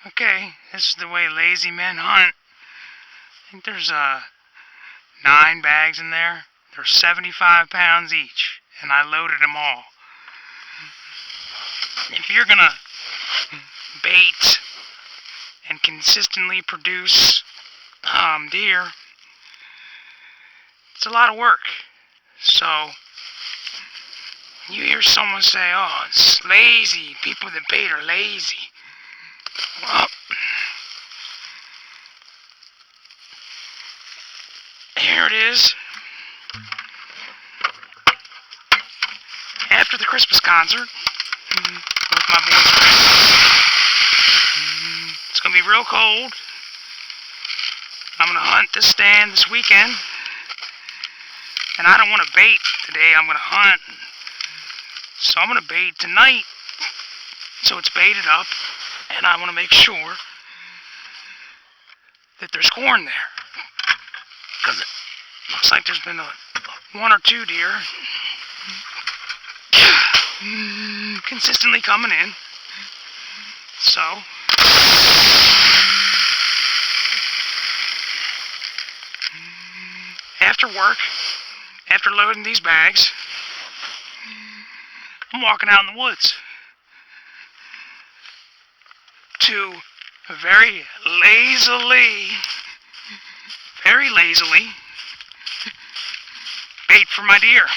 Okay, this is the way lazy men hunt. I think there's 9 bags in there. They're 75 pounds each, and I loaded them all. If you're gonna bait and consistently produce deer, it's a lot of work. So you hear someone say, "Oh, it's lazy. People that bait are lazy." Well, here it is. After the Christmas concert with my boys. It's gonna be real cold. I'm gonna hunt this stand this weekend, and I don't want to bait today. I'm gonna hunt, so I'm gonna bait tonight, so it's baited up, and I want to make sure that there's corn there, because it looks like there's been 1 or 2 deer consistently coming in. So after work, after loading these bags, I'm walking out in the woods to very lazily bait for my deer.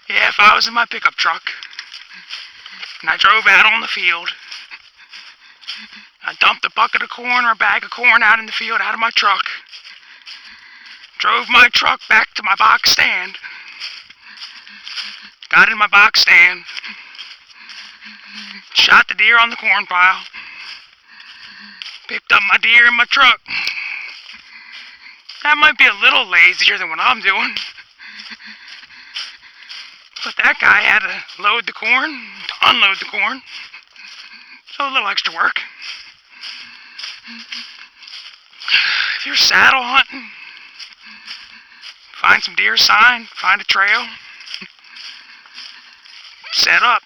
Yeah, if I was in my pickup truck and I drove out on the field, I dumped a bucket of corn or a bag of corn out in the field out of my truck, drove my truck back to my box stand, got in my box stand, shot the deer on the corn pile, picked up my deer in my truck. That might be a little lazier than what I'm doing. But that guy had to load the corn, to unload the corn. So a little extra work. If you're saddle hunting, find some deer sign, find a trail, set up.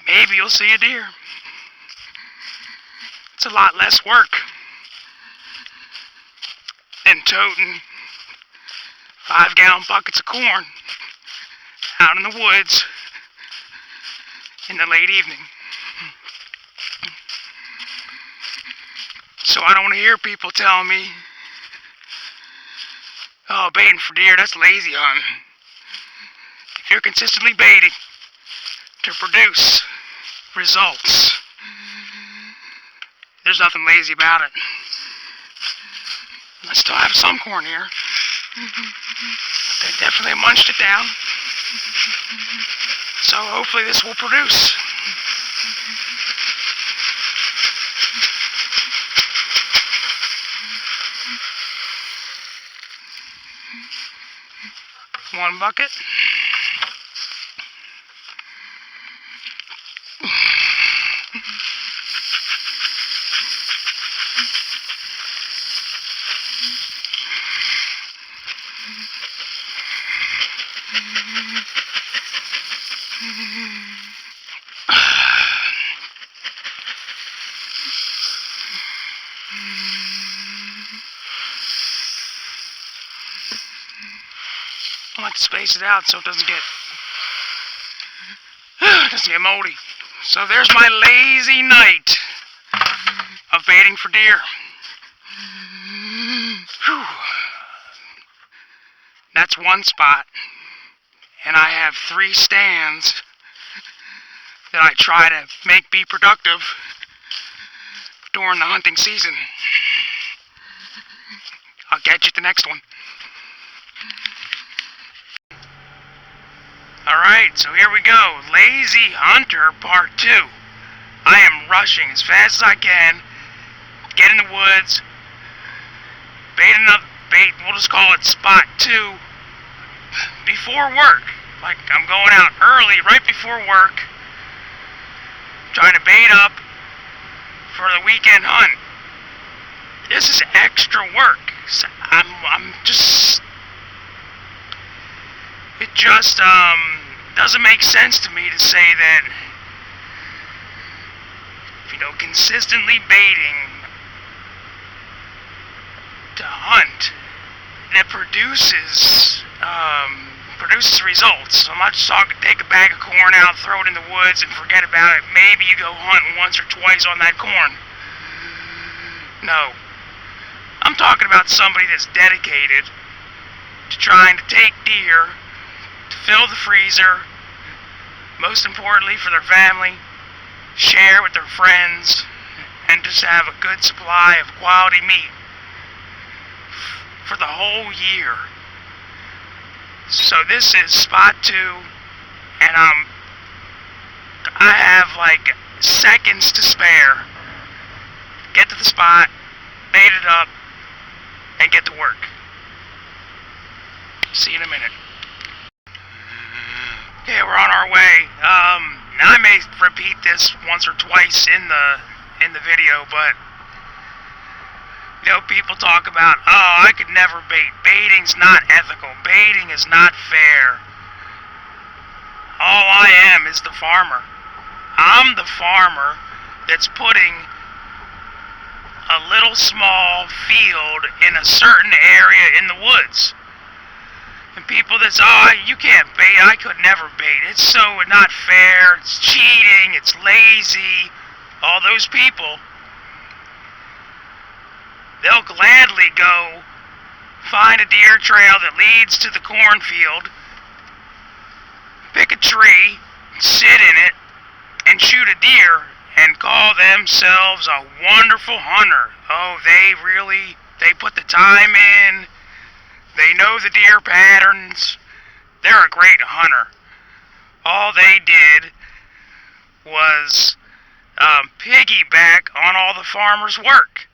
Maybe you'll see a deer. It's a lot less work than toting 5-gallon buckets of corn out in the woods in the late evening. So I don't want to hear people telling me, "Oh, baiting for deer, that's lazy hunting." If you're consistently baiting to produce results, there's nothing lazy about it. I still have some corn here, but they definitely munched it down. So hopefully this will produce. One bucket. I like to space it out so it doesn't get moldy. So there's my lazy night of baiting for deer. Whew. That's one spot, and I have 3 stands that I try to make be productive during the hunting season. I'll catch you at the next one. Alright, so here we go. Lazy Hunter Part 2. I am rushing as fast as I can. Get in the woods. Bait another bait, we'll just call it Spot 2. Before work. Like, I'm going out early, right before work. Trying to bait up for the weekend hunt. This is extra work. So I'm just It just, doesn't make sense to me to say that, consistently baiting to hunt that produces results. I'm not just talking take a bag of corn out, throw it in the woods, and forget about it. Maybe you go hunting once or twice on that corn. No. I'm talking about somebody that's dedicated to trying to take deer, to fill the freezer, most importantly for their family, share with their friends, and just have a good supply of quality meat for the whole year. So this is spot 2, and I have like seconds to spare. Get to the spot, bait it up, and get to work. See you in a minute. Okay, we're on our way. Now I may repeat this once or twice in the video, but people talk about, oh, I could never bait. Baiting's not ethical. Baiting is not fair. All I am is the farmer. I'm the farmer that's putting a little small field in a certain area in the woods. And people that say, oh, you can't bait, I could never bait. It's so not fair, it's cheating, it's lazy. All those people, they'll gladly go find a deer trail that leads to the cornfield, pick a tree, sit in it, and shoot a deer, and call themselves a wonderful hunter. Oh, they put the time in, they know the deer patterns, they're a great hunter. All they did was piggyback on all the farmer's work.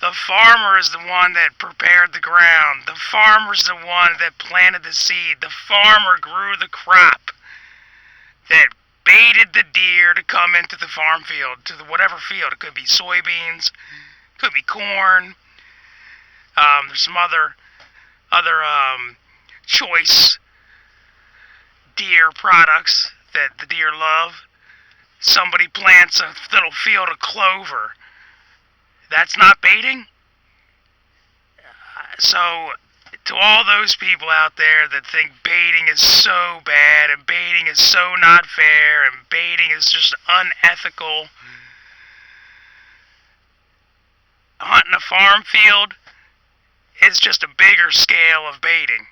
The farmer is the one that prepared the ground. The farmer's the one that planted the seed. The farmer grew the crop that baited the deer to come into the farm field, to the whatever field. It could be soybeans, could be corn. There's some other choice deer products that the deer love. Somebody plants a little field of clover. That's not baiting? So, to all those people out there that think baiting is so bad, and baiting is so not fair, and baiting is just unethical, hunting a farm field is just a bigger scale of baiting.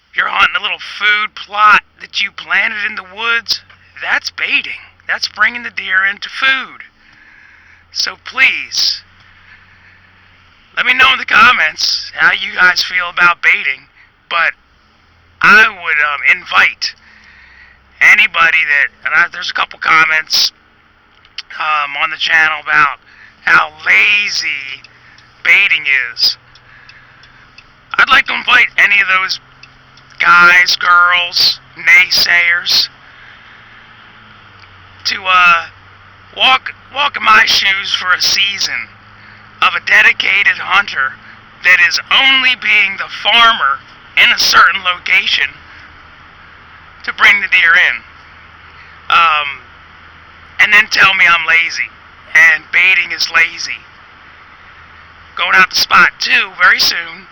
If you're hunting a little food plot that you planted in the woods, that's baiting. That's bringing the deer into food. So please, let me know in the comments how you guys feel about baiting. But I would invite anybody that, there's a couple comments on the channel about how lazy baiting is. I'd like to invite any of those guys, girls, naysayers to walk in my shoes for a season of a dedicated hunter that is only being the farmer in a certain location to bring the deer in. And then tell me I'm lazy and baiting is lazy. Going out to spot 2 very soon.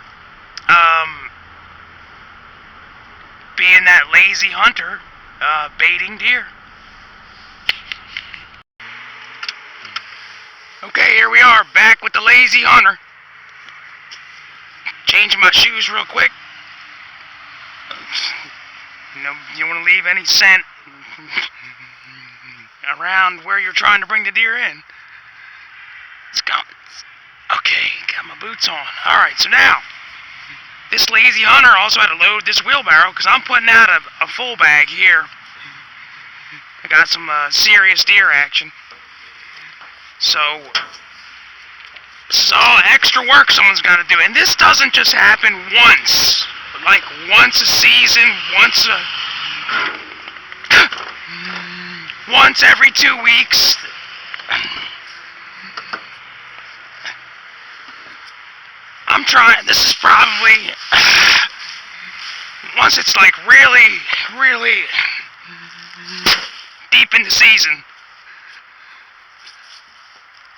Being that lazy hunter, baiting deer. Okay, here we are, back with the lazy hunter. Changing my shoes real quick. You want to leave any scent around where you're trying to bring the deer in. Let's go. Okay, got my boots on. Alright, so now, this lazy hunter also had to load this wheelbarrow because I'm putting out a full bag here. I got some serious deer action. So, this is all extra work someone's got to do. And this doesn't just happen once. Like once a season, once every 2 weeks. I'm trying, this is probably once it's like really deep in the season,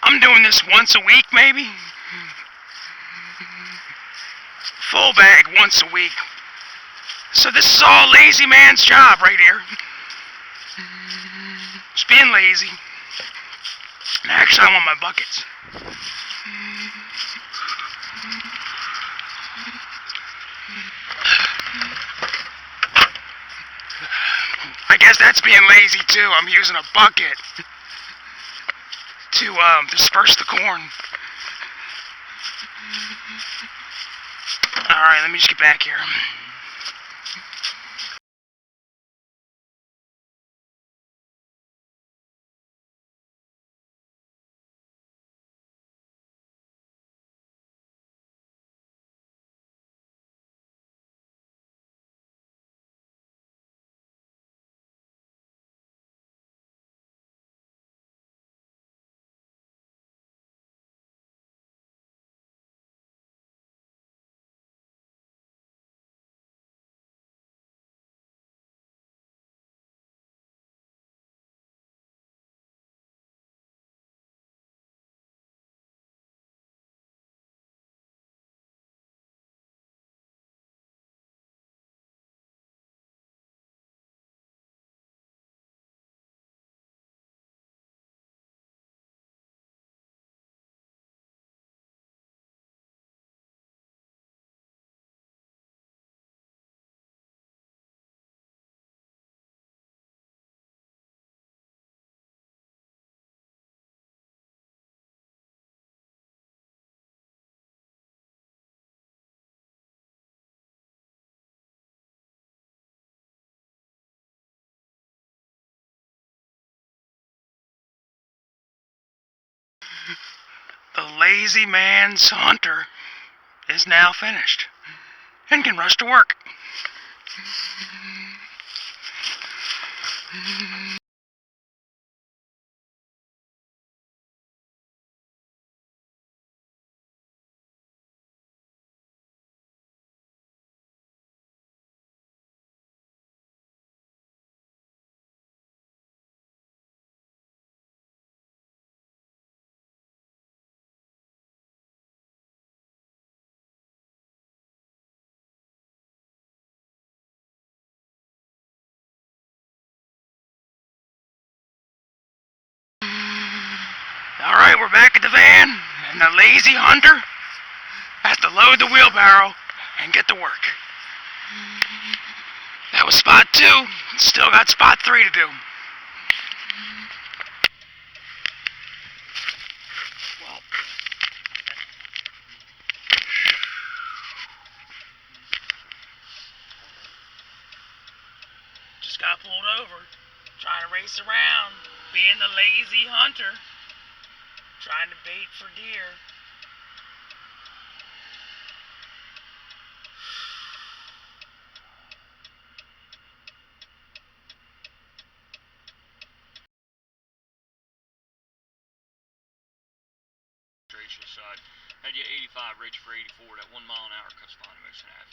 I'm doing this once a week maybe. Full bag once a week. So this is all lazy man's job right here. Just being lazy. And actually I want my buckets. I guess that's being lazy too. I'm using a bucket to disperse the corn. Alright, let me just get back here. The lazy man's hunter is now finished and can rush to work. Alright, we're back at the van, and the lazy hunter has to load the wheelbarrow and get to work. That was spot 2, still got spot 3 to do. Well, just got pulled over, trying to race around, being the lazy hunter. Trying to bait for deer. Side. Had you 85 rates for 84, that 1 mile an hour cuts fine moves in half.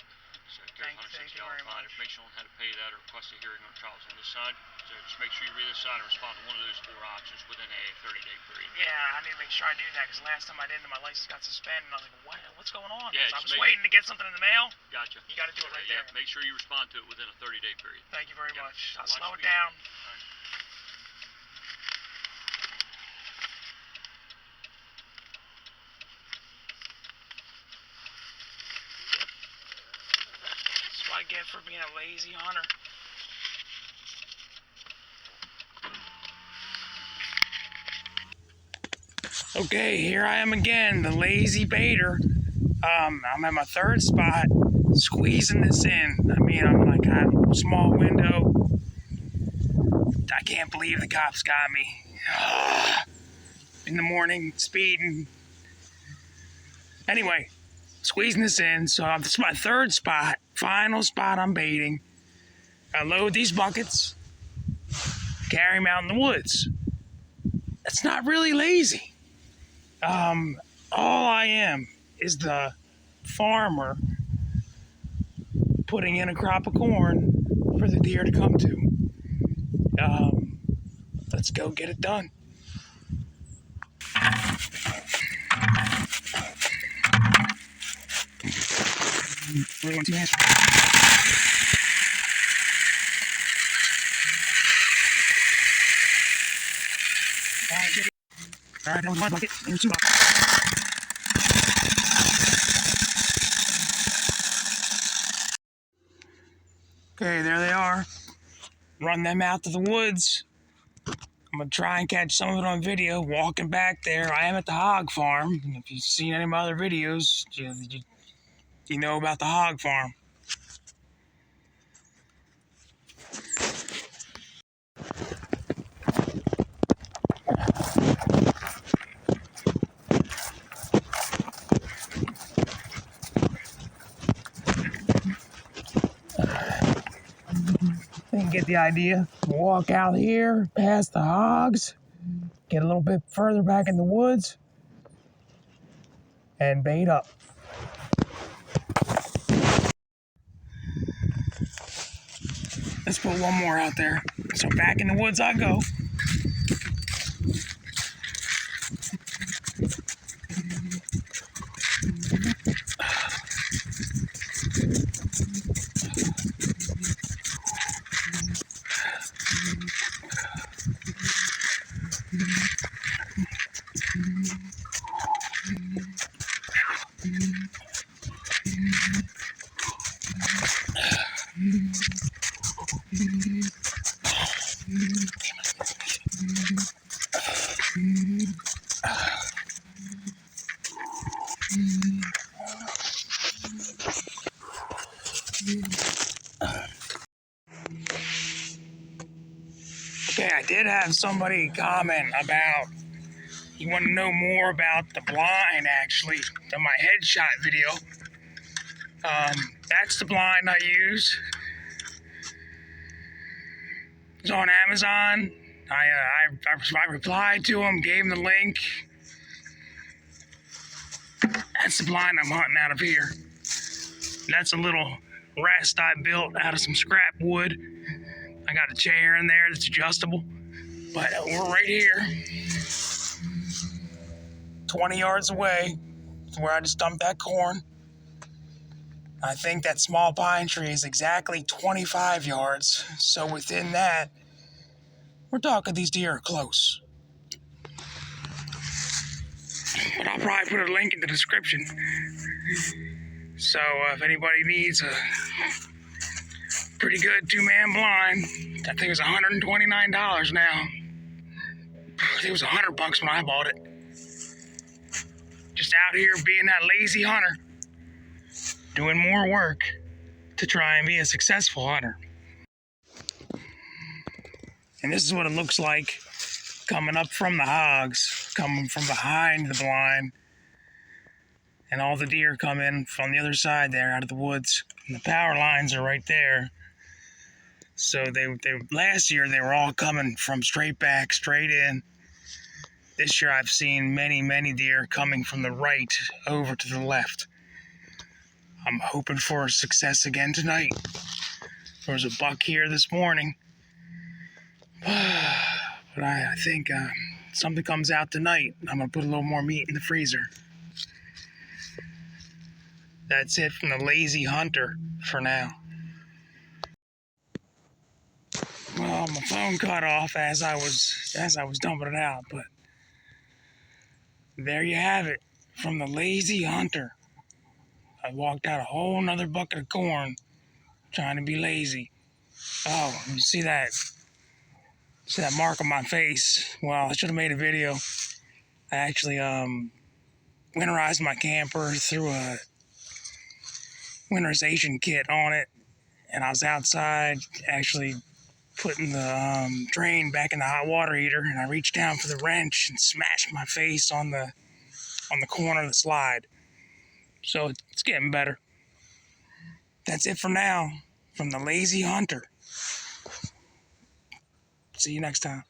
So Thank you very fine. much. Information on how to pay that or request a hearing on trials on this side. So just make sure you read this side and respond to one of those 4 options within a 30-day period. Yeah, I need to make sure I do that because last time I didn't, my license got suspended and I was like, what's going on? Yeah, So I was waiting to get something in the mail. Gotcha. You got to do it right there. Make sure you respond to it within a 30-day period. Thank you very much. I'll Watch slow it speed. down. That's what I get for being a lazy hunter. Okay, here I am again, the lazy baiter. I'm at my 3rd spot, squeezing this in. I mean, I'm like, I have a small window. I can't believe the cops got me. In the morning, speeding. Anyway, squeezing this in. So this is my 3rd spot, final spot I'm baiting. I load these buckets, carry them out in the woods. That's not really lazy. All I am is the farmer putting in a crop of corn for the deer to come to. Let's go get it done. Really want to answer. Alright, that was my bucket. There's 2 buckets. Okay, there they are. Run them out to the woods. I'm going to try and catch some of it on video walking back there. I am at the hog farm. If you've seen any of my other videos, you know about the hog farm. You can get the idea. Walk out here, past the hogs, get a little bit further back in the woods, and bait up. Let's put one more out there. So back in the woods I go. Okay, I did have somebody comment about you want to know more about the blind, actually, to my headshot video. That's the blind I use. It's on Amazon. I replied to him, gave him the link. That's the blind I'm hunting out of here. That's a little rest I built out of some scrap wood. I got a chair in there that's adjustable. But we're right here. 20 yards away to where I just dumped that corn. I think that small pine tree is exactly 25 yards. So within that, we're talking these deer are close. But I'll probably put a link in the description. So if anybody needs a pretty good 2-man blind, I think it was $129 now. I think it was $100 when I bought it. Just out here being that lazy hunter, doing more work to try and be a successful hunter. And this is what it looks like coming up from the hogs, coming from behind the blind. And all the deer come in from the other side there out of the woods. And the power lines are right there. So they last year they were all coming from straight back, straight in. This year I've seen many deer coming from the right over to the left. I'm hoping for success again tonight. There was a buck here this morning. But I think something comes out tonight. I'm going to put a little more meat in the freezer. That's it from the lazy hunter for now. Well, my phone cut off as I was dumping it out, but there you have it from the lazy hunter. I walked out a whole nother bucket of corn trying to be lazy. Oh, you see that mark on my face? Well, I should have made a video. I actually winterized my camper, threw a winterization kit on it, and I was outside actually putting the drain back in the hot water heater, and I reached down for the wrench and smashed my face on the corner of the slide. So it's getting better. That's it for now from the lazy hunter. See you next time.